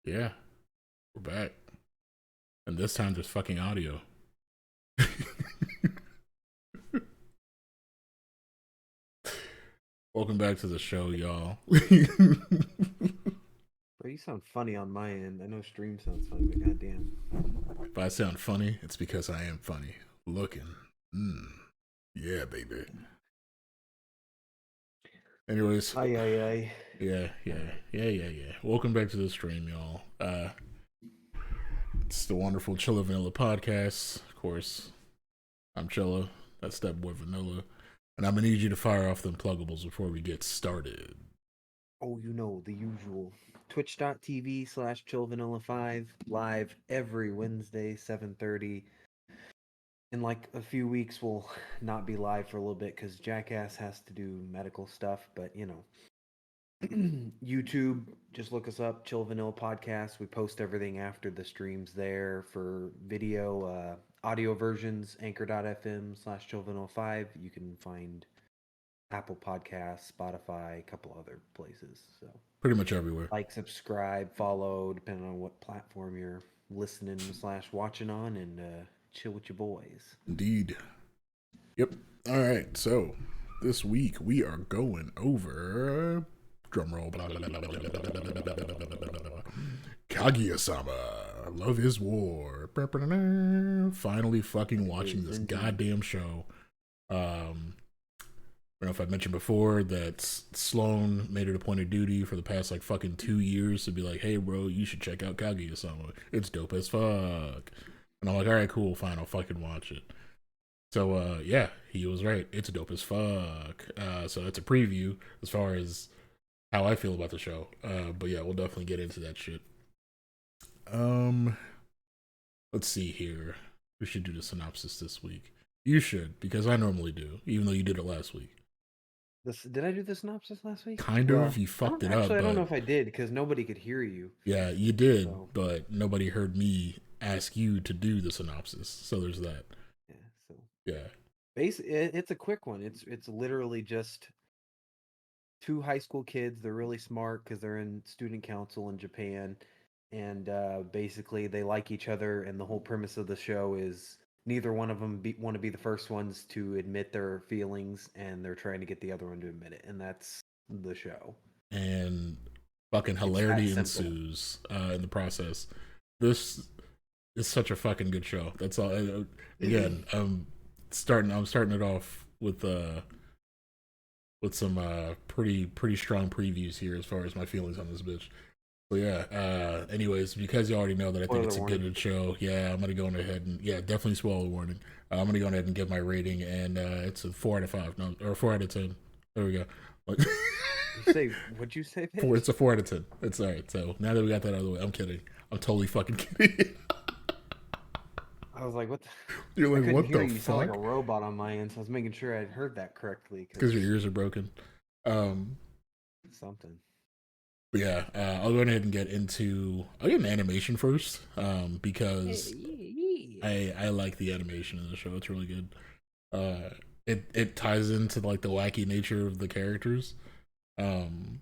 Yeah, we're back. And this time there's fucking audio. Welcome back to the show, y'all. Bro, you sound funny on my end. I know stream sounds funny, but goddamn. If I sound funny, it's because I am funny. Looking. Mm. Yeah, baby. Anyways, Ay, ay, ay. yeah. Welcome back to the stream, y'all. It's the wonderful Chilla Vanilla podcast. Of course, I'm Chilla. That's that boy Vanilla. And I'm gonna need you to fire off them pluggables before we get started. Oh, you know, the usual. Twitch.tv/ChillVanilla5 live every Wednesday, 7:30. In like a few weeks, we'll not be live for a little bit because Jackass has to do medical stuff, but you know. YouTube, just look us up, Chill Vanilla Podcast. We post everything after the streams there for video, audio versions, anchor.fm/Chill Vanilla 5. You can find Apple Podcasts, Spotify, a couple other places. So Pretty much everywhere. like, subscribe, follow, depending on what platform you're listening/watching on, and chill with your boys. Indeed. Yep. All right. So this week we are going over drumroll. Kaguya-Sama. Love is War. Finally fucking It watching is this indeed. goddamn show. I don't know if I mentioned before that Sloan made it a point of duty for the past like fucking 2 years to be like, hey bro, you should check out Kaguya-Sama. It's dope as fuck. And I'm like, all right, cool, fine, I'll fucking watch it. So yeah, he was right. It's dope as fuck. So that's a preview as far as how I feel about the show. But yeah, we'll definitely get into that shit. Um, let's see here. We should do the synopsis this week. You should, because I normally do, even though you did it last week. Did I do the synopsis last week? Kind of, Well, you I fucked don't it actually. up, I don't know but if I did because nobody could hear you. yeah, you did, So but nobody heard me ask you to do the synopsis. So there's that. yeah. So Yeah. it's a quick one. It's literally just two high school kids. They're really smart because they're in student council in Japan, and basically they like each other. And the whole premise of the show is neither one of them want to be the first ones to admit their feelings, and they're trying to get the other one to admit it. And that's the show. And fucking It's that hilarity simple. ensues in the process. This is such a fucking good show. That's all. Again, I'm starting it off with some pretty strong previews here as far as my feelings on this bitch. So yeah. Anyways, because you already know that I think Spoiler it's a warning. good show, yeah, I'm gonna go on ahead and yeah, definitely spoiler warning. I'm gonna go ahead and give my rating, and it's a 4 out of 5, no, or 4 out of 10. There we go. Like, You say what'd you say, four. bitch? It's a 4 out of 10. It's all right. So now that we got that out of the way, I'm kidding. I'm totally fucking kidding. I was like, what? You're I like, couldn't what hear the you. You sound like a fuck? robot on my end, so I was making sure I'd heard that correctly Because because your ears are broken. Um, something. but yeah, I'll go ahead and get into. I'll get an animation first, Yeah, because yeah, I like the animation in the show. It's really good. Uh, it ties into like the wacky nature of the characters. Um,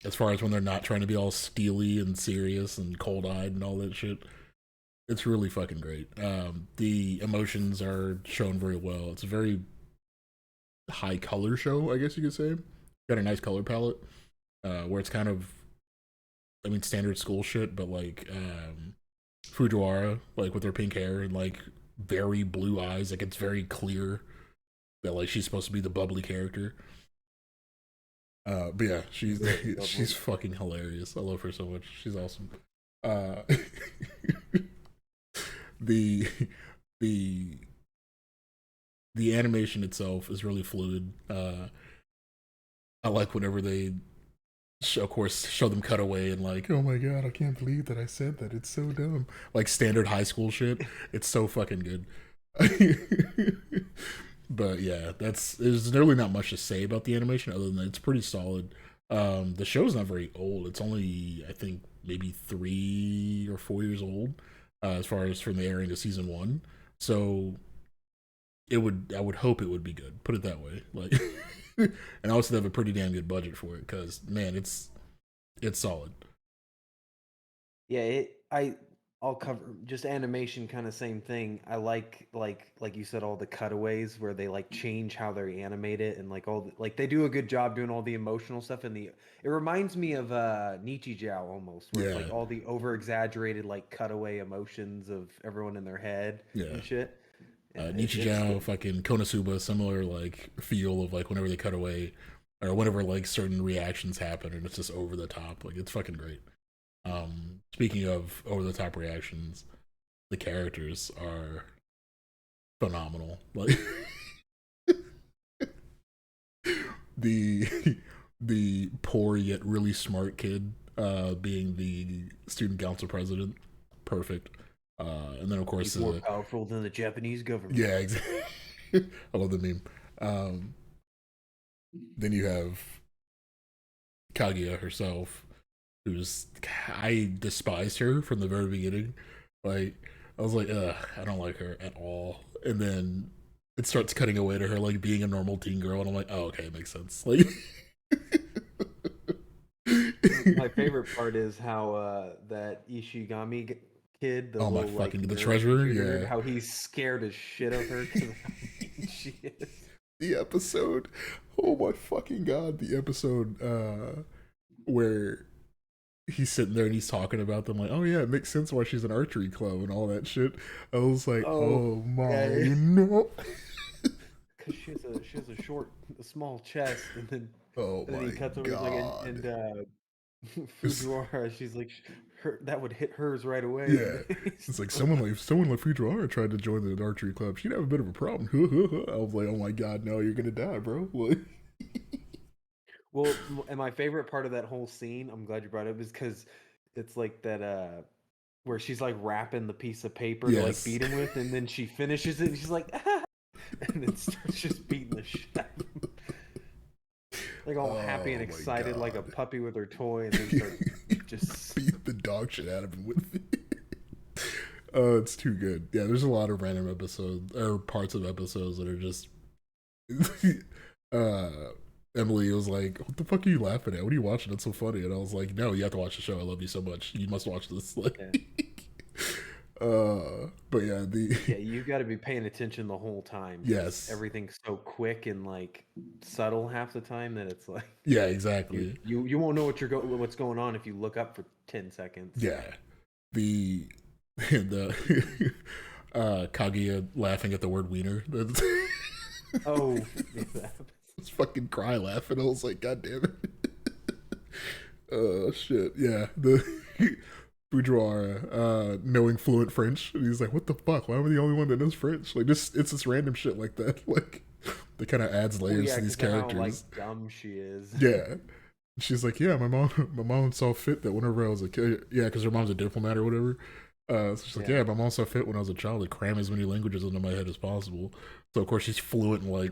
as far as when they're not trying to be all steely and serious and cold eyed and all that shit. It's really fucking great. The emotions are shown very well. It's a very high color show, I guess you could say. Got a nice color palette, where it's kind of, I mean, standard school shit, but like Fujiwara, like with her pink hair and like very blue eyes, like it's very clear that like she's supposed to be the bubbly character. But yeah, yeah. she's Very she's bubbly. fucking hilarious. I love her so much. She's awesome. Uh, the the the animation itself is really fluid. I like whenever they, of course, show them cut away and like, oh my god, I can't believe that I said that. It's so dumb. Like standard high school shit. It's so fucking good. But yeah, there's really not much to say about the animation other than it's pretty solid. The show's not very old. It's only, I think, maybe 3 or 4 years old, as far as from the airing of season one. So I would hope it would be good. Put it that way. Like, and also they have a pretty damn good budget for it because man, it's solid. Yeah, I'll cover just animation, kind of same thing. I like you said, all the cutaways where they like change how they animate it, and like like they do a good job doing all the emotional stuff. And the it reminds me of Nichijou almost, where it's Yeah, like all the over exaggerated like cutaway emotions of everyone in their head yeah. and shit. Yeah, it's Nichijou, good. fucking Konosuba, similar like feel of like whenever they cut away, or whenever like certain reactions happen, and it's just over the top. Like it's fucking great. Speaking of over the top reactions, the characters are phenomenal. Like the the poor yet really smart kid being the student council president, perfect. And then of course, He's more powerful than the Japanese government. yeah, exactly. I love the meme. Um, then you have Kaguya herself, who's I despised her from the very beginning. Like I was like, ugh, I don't like her at all. And then it starts cutting away to her like being a normal teen girl, and I'm like, oh, okay, it makes sense. Like, My favorite part is how that kid, the oh my little like fucking the nerd treasurer, computer nerd, yeah. how he's scared as shit of her because of how mean she is. The episode, oh my fucking god, the episode where he's sitting there and he's talking about them like, oh yeah, it makes sense why she's an archery club and all that shit. I was like, Oh, oh my yeah, no. because she has a a small chest, Oh and then he my cuts over. He's like, god. It's, Fujiwara. She's like, her that would hit hers right away. And yeah. he's It's like like, someone like Fujiwara tried to join the archery club. She'd have a bit of a problem. I was like, oh my god, no, you're gonna die, bro. Like, well, and my favorite part of that whole scene, I'm glad you brought it up, is because it's like that where she's like wrapping the piece of paper to like yes. beat him with, and then she finishes it, and she's like, ah! And then starts just beating the shit out of him, like all happy and Oh my excited, like a god. puppy with her toy, and then starts just. Beat the dog shit out of him with it. It's too good. Yeah, there's a lot of random episodes or parts of episodes that are just. uh, Emily was like, "What the fuck are you laughing at? What are you watching? It's so funny." And I was like, "No, you have to watch the show. I love you so much. You must watch this." Yeah. Like, but yeah, the Yeah, you got to be paying attention the whole time because yes, everything's so quick and like subtle half the time that it's like yeah, you exactly. you you won't know what's going on if you look up for 10 seconds. Yeah, the the Kaguya laughing at the word wiener. That's Oh, yeah, that was fucking cry laughing. I was like, God damn it. Oh shit. Yeah. The Fujiwara, knowing fluent French. And he's like, what the fuck? Why am I the only one that knows French? Like just it's just random shit like that. Like that kind of adds well, layers yeah, to these because of how like characters. dumb she is. Yeah. She's like, yeah, my mom saw fit that whenever I was a kid, yeah, because her mom's a diplomat or whatever. So she's like, Yeah. yeah, my mom saw fit when I was a child to cram as many languages into my head as possible. So of course she's fluent in like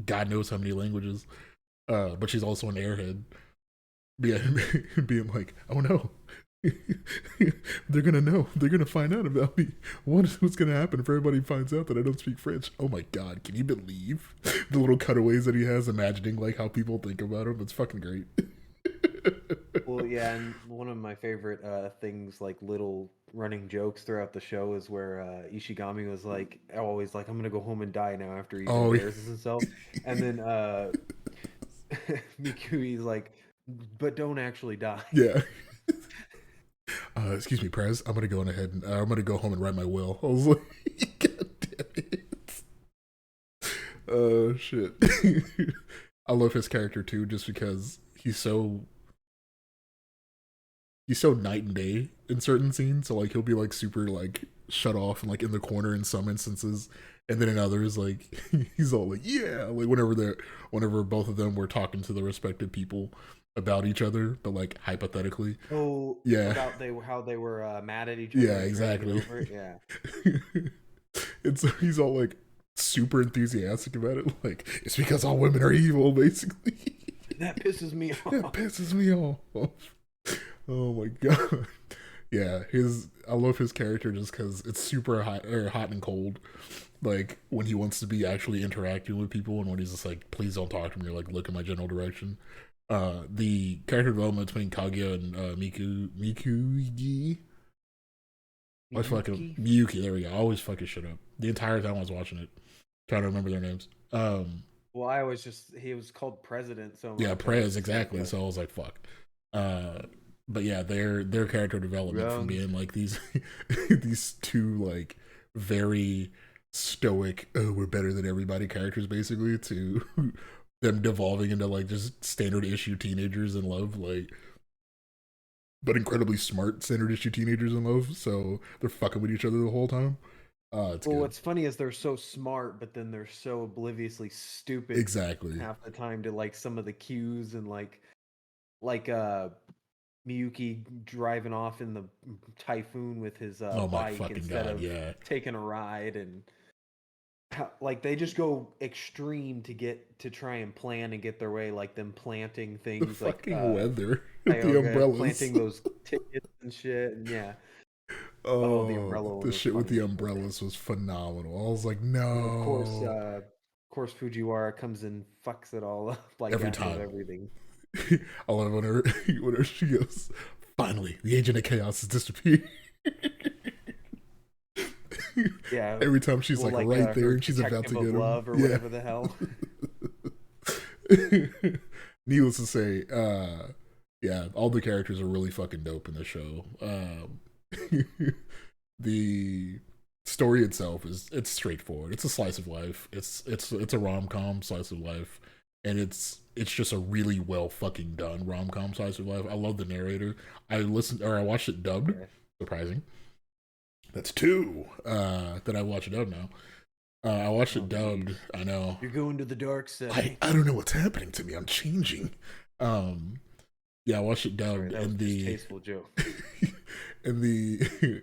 God knows how many languages. But she's also an airhead. Yeah, being like, oh no, they're gonna know. They're gonna find out about me. What's gonna happen if everybody finds out that I don't speak French? Oh my god, can you believe the little cutaways that he has, imagining like how people think about him? It's fucking great. Well, yeah, and one of my favorite things, like little running jokes throughout the show, is where Ishigami was like, always like, "I'm gonna go home and die now," after he Oh embarrasses himself, and then Mikui's like, "But don't actually die." yeah. Excuse me, Prez. I'm gonna go on ahead and I'm gonna go home and write my will. I was like, God damn it. Oh shit. I love his character too, just because he's so night and day in certain scenes. So like he'll be like super like shut off and like in the corner in some instances, and then in others like he's all like yeah, like whenever both of them were talking to the respective people about each other, but like hypothetically, Oh, yeah, about how they were mad at each other yeah, and trying to get exactly. over it. Yeah, And so he's all like super enthusiastic about it, like it's because all women are evil, basically. that pisses me That off. pisses me off. Oh my god. Yeah, his I love his character just because it's super hot and cold. Like when he wants to be actually interacting with people, and when he's just like, "Please don't talk to me," or like, "Look in my general direction." The character development between Kaguya and Mikugi. I fucking Miyuki. Miyuki. There we go. I always fucking shit up the entire time I was watching it, trying to remember their names. Well, I was just he was called president, so Yeah, I kind of Prez just like exactly. So I was like, fuck. But yeah, their character development from wrong. being like these these two like very stoic, oh, we're better than everybody characters basically, to them devolving into like just standard issue teenagers in love, like, but incredibly smart standard issue teenagers in love. So they're fucking with each other the whole time. It's Well, good. what's funny is they're so smart, but then they're so obliviously stupid Exactly. half the time to like some of the cues and like Miyuki driving off in the typhoon with his Oh my bike fucking instead god, of yeah. taking a ride and like they just go extreme to get to try and plan and get their way, like them planting The things like fucking weather, the Tioga umbrellas. planting those tickets and shit, and yeah. Oh, the Oh, umbrella one the was shit with funny the as shit. umbrellas was phenomenal. I was like, And no. of course, Fujiwara comes and fucks it all up, like Every with time. everything. I love when her, when she goes, finally, the agent of chaos has disappeared. Yeah, Every time she's well, like like right there her and she's about detective to of get him. love or Yeah. whatever the hell. Needless to say, yeah, all the characters are really fucking dope in the show. The story itself is it's straightforward. It's a slice of life. It's a rom com slice of life, and it's just a really well fucking done rom com slice of life. I love the narrator. I watched it dubbed. Yeah. Surprising. That's two that I watch dubbed now. I watched it Oh, dubbed. jeez. I know. You're going to the dark side. I don't know what's happening to me. I'm changing. Um, yeah, I watched it Sorry, dubbed, that was and a distasteful joke. and the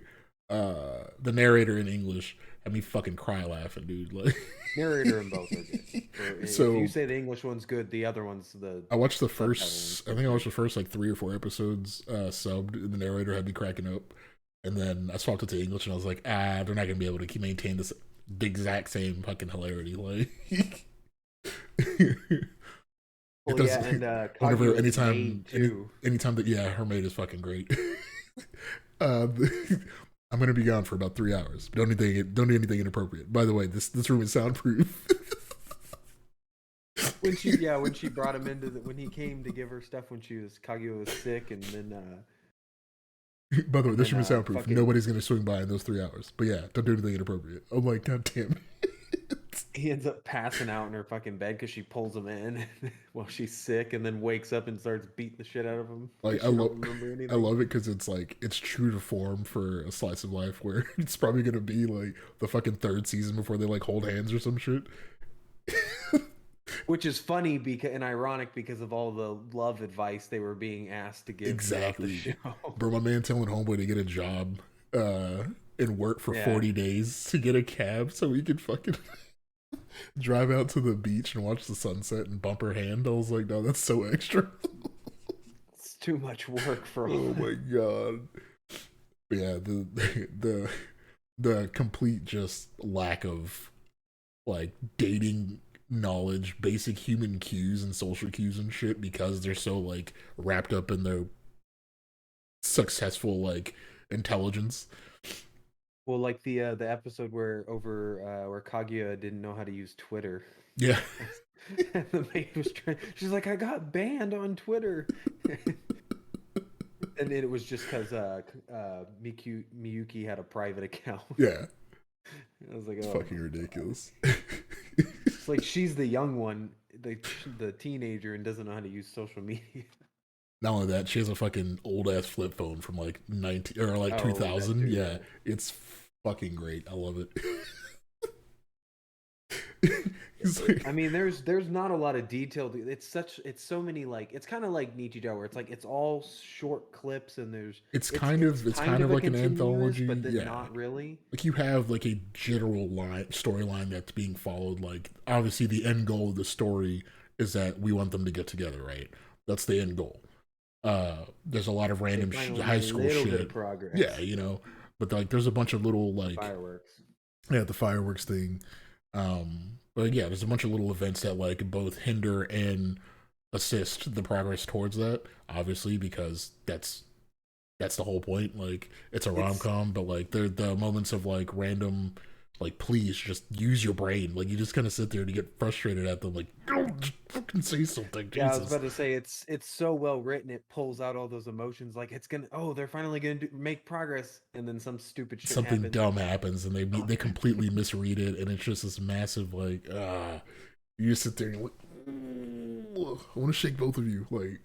narrator in English had me fucking cry laughing, dude. Like, Narrator and both are good. So if you so say the English one's good, the other one's the I watched the subtitle one's first. I good think I too. watched the first like 3 or 4 episodes subbed, and the narrator had me cracking up. And then I swapped it to English, and I was like, they're not gonna be able to keep maintain this the exact same fucking hilarity. Like, it Well, does. yeah, and Whenever, Kaguya's maid too. anytime that, yeah, her maid is fucking great. uh, I'm gonna be gone for about 3 hours. Don't do anything inappropriate. By the way, this room is soundproof. When she brought him into when he came to give her stuff when Kaguya was sick, By the way, and this then room is soundproof. fucking Nobody's gonna swing by in those 3 hours. But yeah, don't do anything inappropriate. I'm like, god damn it. he ends up passing out in her fucking bed because she pulls him in while she's sick, and then wakes up and starts beating the shit out of him Like because she don't remember I anything. love it because it's like it's true to form for a slice of life where it's probably gonna be like the fucking third season before they like hold hands or some shit. Which is funny because and ironic because of all the love advice they were being asked to give throughout the Exactly. show. Bro, my man telling homeboy to get a job and work for Yeah. 40 days to get a cab so he could fucking drive out to the beach and watch the sunset and bump her hand. I was like, no, that's so extra. It's too much work for all Oh that. my god. But yeah, the complete just lack of like dating knowledge, basic human cues and social cues and shit because they're so like wrapped up in their successful like intelligence. Well, like the episode where Kaguya didn't know how to use Twitter. Yeah. And the maid was trying. She's like, I got banned on Twitter, and it was just because Miyuki had a private account. Yeah. I was like, It's oh fucking my god. ridiculous. It's like she's the young one, the teenager, and doesn't know how to use social media. Not only that, she has a fucking old ass flip phone from like 19 or like Oh, that 2000. too. Yeah, Yeah. it's fucking great. I love it. He's like, I mean, there's not a lot of detail. It's so many like it's kind of like Nichijou where it's like it's all short clips and there's it's kind of a like an continuous, anthology. but then Yeah, not really. like you have like a general line storyline that's being followed. Like obviously the end goal of the story is that we want them to get together, right? That's the end goal. There's a lot of They random finally high made a school little bit of shit. Yeah, progress. you know, but like there's a bunch of little like Fireworks. yeah, the fireworks thing. But yeah, there's a bunch of little events that like both hinder and assist the progress towards that. Obviously, because that's that's the whole point. Like it's a rom It's com, but like the moments of like random, like please just use your brain. Like you just kind of sit there and you get frustrated at them. Like no, just fucking say something, Yeah, I was Jesus. about to say it's so well written. It pulls out all those emotions. Like it's gonna. Oh, they're finally gonna make progress, and then some stupid shit Something happens. dumb happens and they completely misread it, and it's just this massive like you just sit there and you're like, I want to shake both of you. Like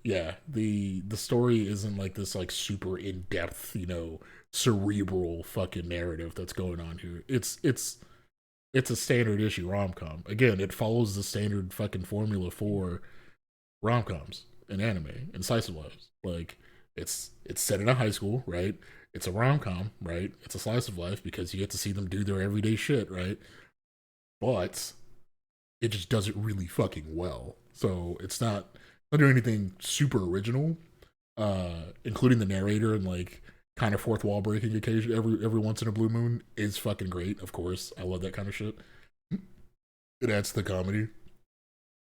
yeah, the story isn't like this like super in-depth, cerebral fucking narrative that's going on here. It's a standard issue rom-com. Again, it follows the standard fucking formula for rom-coms in anime and slice of lives. Like it's set in a high school, right? It's a rom-com, right? It's a slice of life because you get to see them do their everyday shit, right? But it just does it really fucking well. So it's not doing anything super original, including the narrator and like kind of fourth wall breaking occasion every once in a blue moon is fucking great. Of course, I love that kind of shit. It adds to the comedy.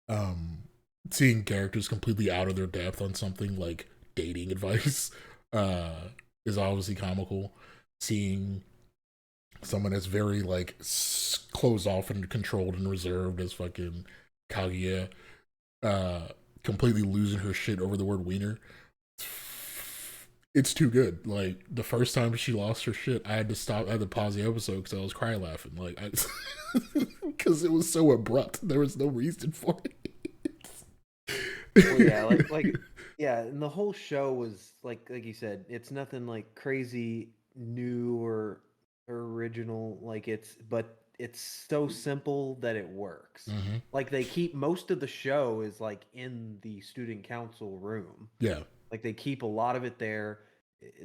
Um, Seeing characters completely out of their depth on something like dating advice uh, is obviously comical. Seeing someone that's very like closed off and controlled and reserved as fucking Kaguya, uh, completely losing her shit over the word wiener. It's too good. Like the first time she lost her shit, I had to stop. I had to pause the episode because I was cry laughing. Like, because it was so abrupt. There was no reason for Well, yeah, it. yeah, and the whole show was like you said, it's nothing like crazy new or original. Like but it's so simple that it works. Hmm. Like they keep most of the show is like in the student council room. Yeah, Like they keep a lot of it there.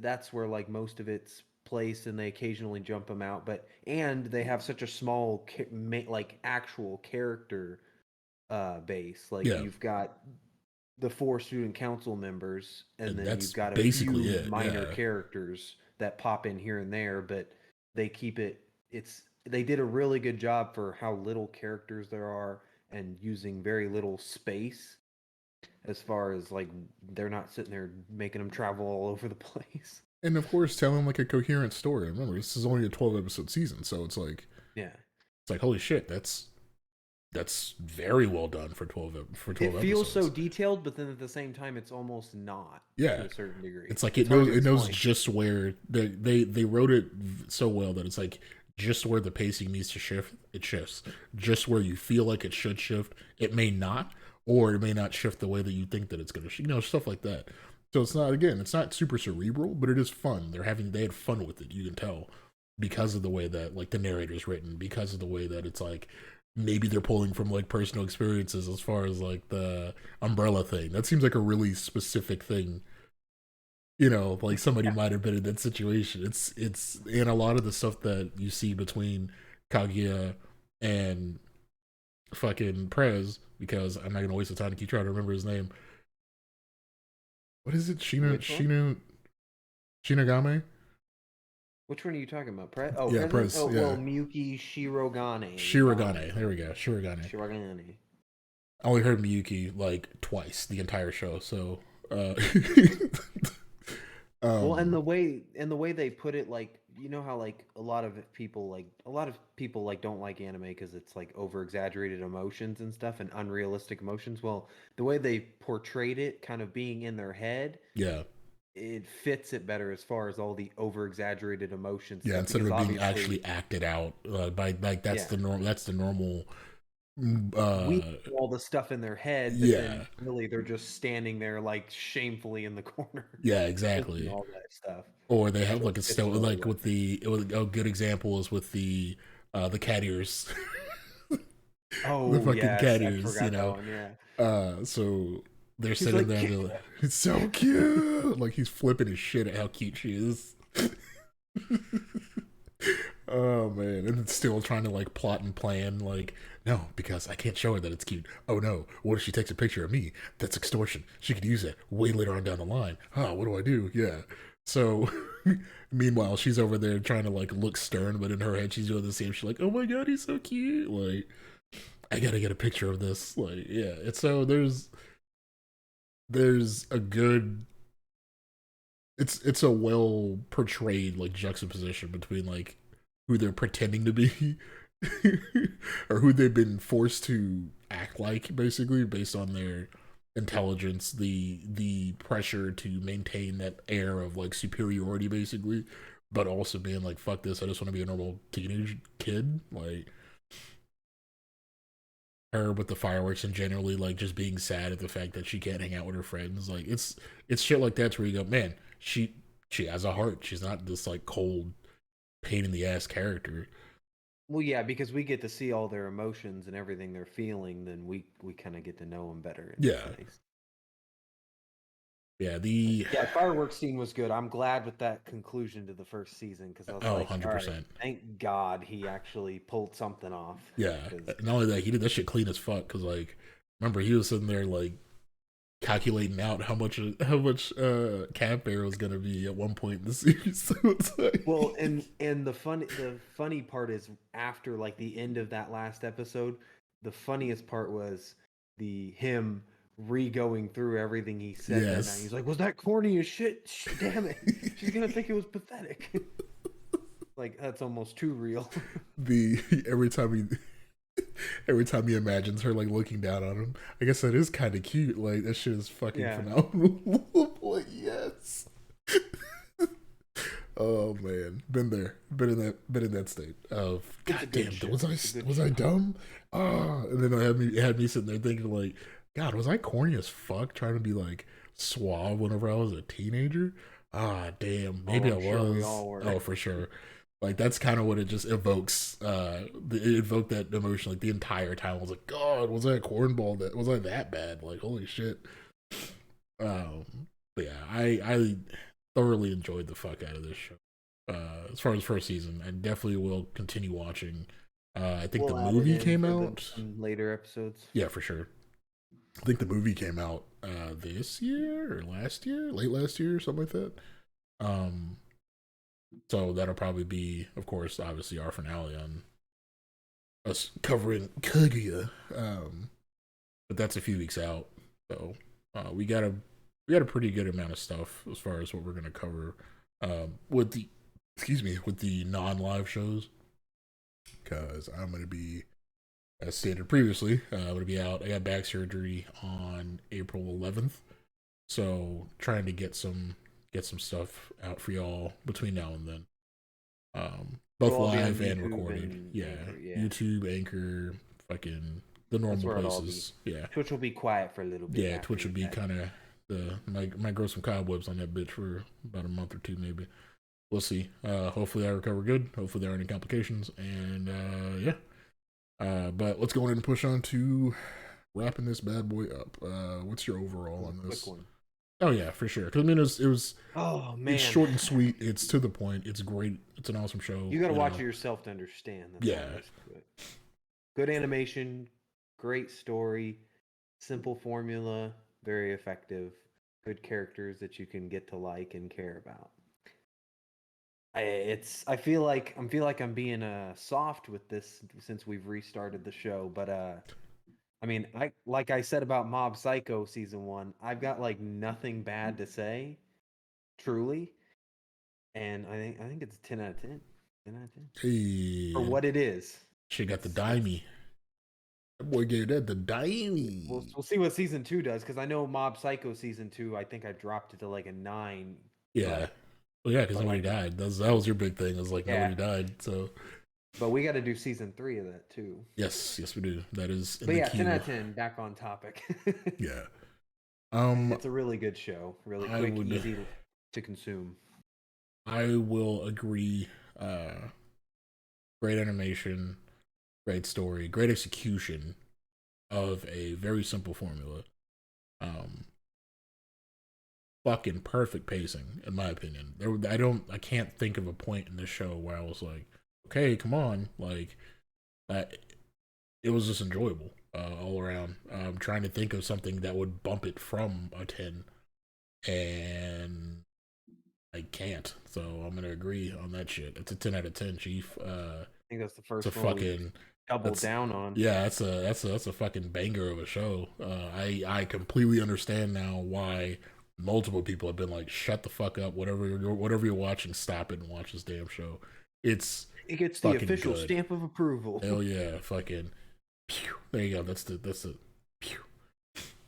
That's where like most of it's placed, and they occasionally jump them out. But and they have such a small like actual character base. Like yeah, you've got the four student council members, and and then you've that's got a basically few it. minor Yeah, characters that pop in here and there, but they keep it. They did a really good job for how little characters there are and using very little space. As far as like, they're not sitting there making them travel all over the place. and of course, telling like a coherent story. Remember, this is only a 12 episode season, so Yeah, it's like holy shit, that's very well done for for it 12 feels so episodes. detailed, but then at the same time, it's almost not to Yeah, a certain degree. it's like It's hard to it knows explain. just where they wrote it so well that it's like just where the pacing needs to shift, it shifts. Just where you feel like it should shift, it may not, or it may not shift the way that you think that it's gonna, stuff like that. So it's not super cerebral, but it is fun. They had fun with it. You can tell because of the way that like the narrator's written, because of the way that it's like maybe they're pulling from like personal experiences as far as like the umbrella thing. That seems like a really specific thing, like somebody Yeah. might have been in that situation. It's and a lot of the stuff that you see between Kaguya and fucking Prez, because I'm not gonna waste the time to keep trying to remember his name. What is it? Which one? Shinagame? Which one are you talking about? Oh, Yeah, President? Prez. Oh, Yeah. well, Miyuki Shirogane. Shirogane. There we go. Shirogane. Shirogane. I only heard Miyuki like twice the entire show, so uh Well, um and the way they put it, like, you know how like a lot of people like don't like anime because it's like over exaggerated emotions and stuff and unrealistic emotions. Well, the way they portrayed it, kind of being in their head, yeah. it fits it better as far as all the over exaggerated emotion Yeah, stuff. instead of Because it being obviously, actually acted out by like yeah, that's the normal we know all the stuff in their head, but then yeah. really they're just standing there like shamefully in the corner, Yeah, thinking exactly. all that stuff. Or they have So like a it's still really like well. with a good example is with the cat ears. The Oh fucking yes, cat I ears, forgot that one. Yeah, so they're he's sitting like, there and they're like, it's so cute. Like he's flipping his shit at how cute she is. Oh man, and it's still trying to like plot and plan. Like, no, because I can't show her that it's cute. Oh no, what if she takes a picture of me? That's extortion. She could use that way later on down the line. Huh? What do I do? Yeah. So, meanwhile, she's over there trying to like look stern, but in her head, she's doing the same. She's like, "Oh my god, he's so cute!" Like, I gotta get a picture of this. Like, yeah. It's so there's a good it's a well portrayed like juxtaposition between like who they're pretending to be or who they've been forced to act like, basically based on their intelligence, the pressure to maintain that air of like superiority, basically, but also being like, fuck this, I just want to be a normal teenage kid. Like her with the fireworks and generally like just being sad at the fact that she can't hang out with her friends. Like it's shit like that's where you go, man, she has a heart. She's not this like cold pain in the ass character. Well, yeah, because we get to see all their emotions and everything they're feeling, then we kind of get to know them better, and Yeah. it's nice. Yeah, the Yeah, fireworks scene was good. I'm glad with that conclusion to the first season because I was oh, like, all right, 100%. thank God he actually pulled something off. Yeah. Because Not only that, he did that shit clean as fuck cuz like remember he was sitting there like calculating out how much camp air was going to be at one point in the series. So it's like well, and the funny part is after like the end of that last episode, the funniest part was the him re-going through everything he said that night. yes. He's like, "Was that corny as shit? Damn it, she's gonna think it was pathetic." Like that's almost too real. The every time he imagines her like looking down on him, I guess that is kind of cute. Like that shit is fucking Yeah, phenomenal. Like yes. Oh man, been there, been in that state of it's a God good damn, show. was I It's a good was I show. dumb? Ah, and then it had me sitting there thinking like, God, was I corny as fuck trying to be like suave whenever I was a teenager? Ah, damn, Oh, maybe I I'm sure we was. all were. Oh, for sure. Like that's kind of what it just evokes. It evoked that emotion like the entire time. I was like, God, was I a cornball? That was I that bad? Like, holy shit. But yeah, I thoroughly enjoyed the fuck out of this show. As far as first season, I definitely will continue watching. I think the We'll add it movie in came for the out. later episodes. Yeah, for sure. I think the movie came out this year or last year, late last year, something like that. Um, so that'll probably be, of course, obviously our finale on us covering Kaguya. But that's a few weeks out, so we got a pretty good amount of stuff as far as what we're gonna cover with the excuse me with the non live shows because I'm gonna be as stated previously I'm gonna be out. I got back surgery on April 11th, so trying to get some stuff out for y'all between now and then. It'll Both all be on live and YouTube recorded. and Yeah, Anchor. Yeah, YouTube, Anchor, fucking the that's normal where it'll all be. places. Yeah, Twitch will be quiet for a little bit yeah. after Twitch you're would be back. kind of the might grow some cobwebs on that bitch for about a month or two maybe. We'll see. Hopefully I recover good. Hopefully there aren't any complications. And yeah. But let's go ahead and push on to wrapping this bad boy up. What's your overall Ooh, on quick this? one. Oh yeah, for sure. Because I mean, Oh it's man, short and sweet. It's to the point. It's great. It's an awesome show. you got to You watch know. it yourself to understand. That's all there Yeah. is to it. Good animation, great story, simple formula, very effective. Good characters that you can get to like and care about. I feel like I'm being soft with this since we've restarted the show, but I mean, I like I said about Mob Psycho season 1, I've got like nothing bad to say, truly, and I think it's a 10 out of 10. 10 out of 10. For Hey, what it is. she got the It's dimey. That boy gave that the we'll dimey. we'll see what season 2 does cuz I know Mob Psycho season 2, I think I dropped it to like a 9, Yeah. but Well, yeah, because nobody like died. That was your big thing. It was like yeah, nobody died. So but we got to do season 3 of that too. yes, yes, we do. That is in But the yeah, 10 out queue. of 10, back on topic. Yeah. It's a really good show. Really I quick, would, easy to consume. I will agree. Uh, Great animation, great story, great execution of a very simple formula. Um, Fucking perfect pacing, in my opinion. I can't think of a point in this show where I was like, okay, come on, like, that. It was just enjoyable all around. I'm trying to think of something that would bump it from a 10, and I can't. So I'm gonna agree on that shit. It's a 10 out of 10, Chief. I think that's the It's a first one we've fucking doubled that's down on. yeah, that's a fucking banger of a show. I completely understand now why multiple people have been like, "Shut the fuck up! Whatever you're watching, stop it and watch this damn show." It's It gets the fucking official good. stamp of approval. Hell yeah, fucking. Pew. There you go. That's the. Pew.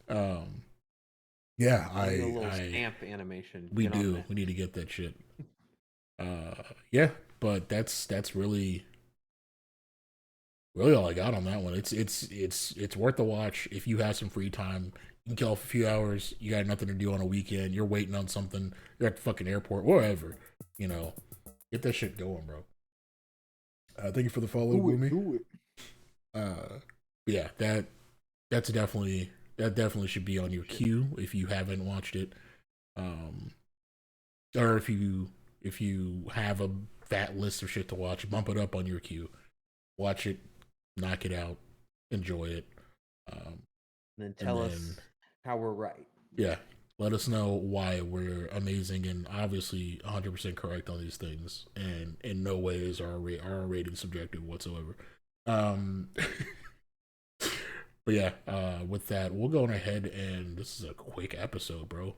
Um. Yeah, I need a little stamp animation. we Get on do. that. We need to get that shit. Yeah, but that's really all I got on that one. It's worth the watch if you have some free time. You can kill off a few hours. You got nothing to do on a weekend. You're waiting on something. You're at the fucking airport, wherever. You know, get that shit going, bro. Thank you for the follow, Gloomy. Do it. Yeah, that definitely should be on your queue if you haven't watched it. Um, or if you have a fat list of shit to watch, bump it up on your queue. Watch it, knock it out, enjoy it. Um, And then and tell then, us how we're right. yeah, let us know why we're amazing and obviously 100% correct on these things. And in no way is our rating subjective whatsoever. Um, but yeah, with that, we'll go on ahead and this is a quick episode, bro.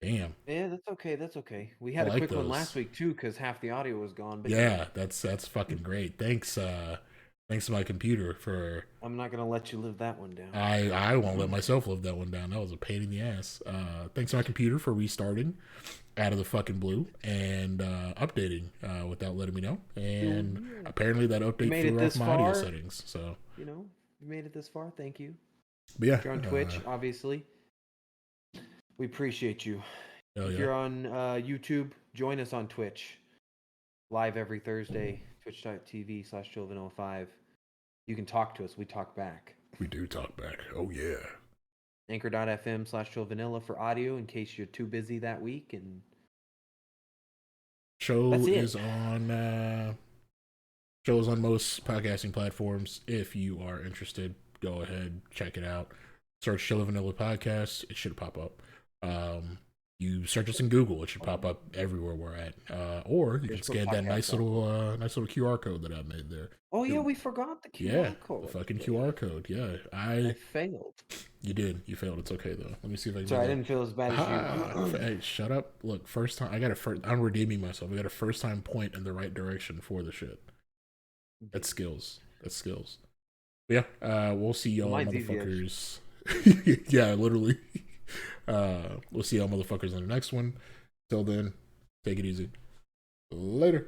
Damn, Yeah, that's okay. That's okay. We I had a like quick one last those. week too, because half the audio was gone. But Yeah, that's fucking great. Thanks to my computer for I'm not gonna let you live that one down. I won't let myself live that one down. That was a pain in the ass. Thanks to my computer for restarting out of the fucking blue and updating without letting me know. And Yeah. apparently that You update made it threw off this my audio far. settings. So, You know, you made it this far. Thank you. but yeah, If you're on Twitch, obviously, we appreciate you. hell If yeah, you're on YouTube, join us on Twitch. Live every Thursday, twitch.tv/chillvanilla5. You can talk to us. We talk back. we do talk back. Oh yeah, Anchor.fm/chillvanilla for audio in case you're too busy that week. And show that's is it. on shows on most podcasting platforms. If you are interested, go ahead check it out. Search Chilla Vanilla Podcast. It should pop up. You search us in Google, it should pop up everywhere we're at. Or you can Just put scan that podcast up. nice little QR code that I made there. Oh, yeah, we forgot the Yeah, QR code. the fucking QR code. Yeah, I failed. you did. You failed. It's okay though. Let me see if I can Sorry, I do didn't feel as bad as you. Hey, shut up. Look, first time I got a first. I'm redeeming myself. I got a first time point in the right direction for the shit. That's skills. That's skills. But yeah, we'll see y'all Mine's easy, motherfuckers. Yeah, literally. We'll see y'all motherfuckers in the next one. Till then, take it easy. Later.